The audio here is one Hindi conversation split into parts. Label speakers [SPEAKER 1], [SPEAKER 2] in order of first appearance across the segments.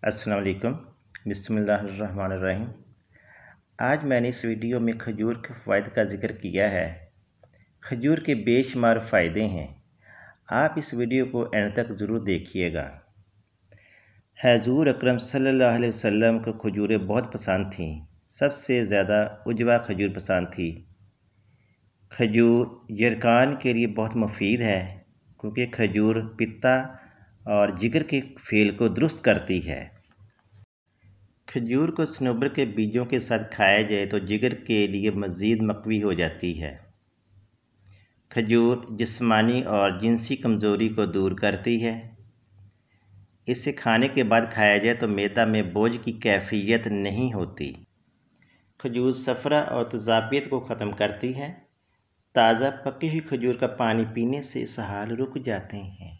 [SPEAKER 1] अस्सलाम वालेकुम। बिस्मिल्लाहिर्रहमानिर्रहीम। आज मैंने इस वीडियो में खजूर के फ़ायदे का ज़िक्र किया है। खजूर के बेशुमार फ़ायदे हैं। आप इस वीडियो को एंड तक ज़रूर देखिएगा। हुज़ूर अकरम सल्लल्लाहु अलैहि वसल्लम को खजूरें बहुत पसंद थीं। सबसे ज़्यादा उजवा खजूर पसंद थी। खजूर यरकान के लिए बहुत मुफीद है क्योंकि खजूर पित्ता और जिगर के फेल को दुरुस्त करती है। खजूर को सनोबर के बीजों के साथ खाया जाए तो जिगर के लिए मज़ीद मक़वी हो जाती है। खजूर जिस्मानी और जिनसी कमज़ोरी को दूर करती है। इसे खाने के बाद खाया जाए तो मैदा में बोझ की कैफियत नहीं होती। खजूर सफ़रा और तेज़ाबियत को ख़त्म करती है। ताज़ा पकी हुई खजूर का पानी पीने से इसहाल रुक जाते हैं।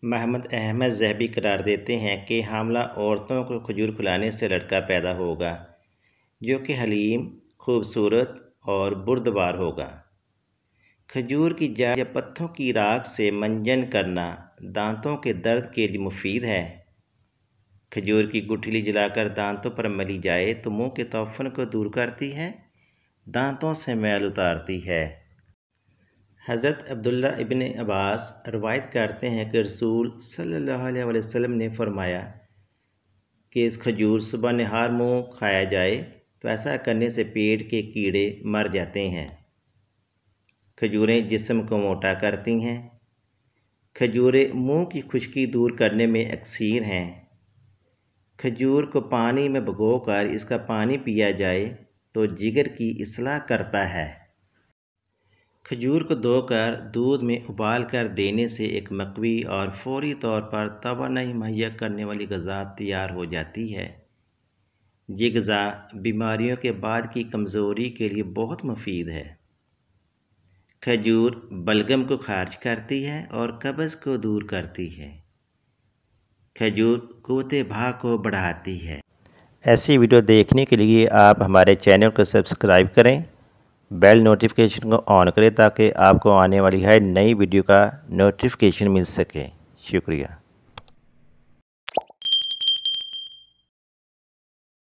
[SPEAKER 1] मोहम्मद अहमद ज़हबी करार देते हैं कि हामला औरतों को खजूर खिलाने से लड़का पैदा होगा जो कि हलीम, खूबसूरत और बुर्दबार होगा। खजूर की जड़ या पत्तों की राख से मंजन करना दांतों के दर्द के लिए मुफीद है। खजूर की गुठली जलाकर दांतों पर मली जाए तो मुंह के तौफन को दूर करती है, दांतों से मैल उतारती है। हज़रत अब्दुल्ला इब्न अब्बास रवायत करते हैं कि रसूल सल्लल्लाहु अलैहि वसल्लम ने फरमाया कि इस खजूर सुबह नहार मुँह खाया जाए तो ऐसा करने से पेट के कीड़े मर जाते हैं। खजूरें जिस्म को मोटा करती हैं। खजूरें मुँह की खुश्की दूर करने में अक्सीर हैं। खजूर को पानी में भिगोकर इसका पानी पिया जाए तो जिगर की इस्लाह करता है। खजूर को धोकर दूध में उबाल कर देने से एक मक़वी और फौरी तौर पर तवानाई मुहैया करने वाली ग़िज़ा तैयार हो जाती है। ये ग़िज़ा बीमारियों के बाद की कमज़ोरी के लिए बहुत मुफीद है। खजूर बलगम को खारिज करती है और कब्ज़ को दूर करती है। खजूर क़ुव्वत भाग को बढ़ाती है। ऐसी वीडियो देखने के लिए आप हमारे चैनल को सब्सक्राइब करें, बेल नोटिफिकेशन को ऑन करें ताकि आपको आने वाली हर नई वीडियो का नोटिफिकेशन मिल सके। शुक्रिया।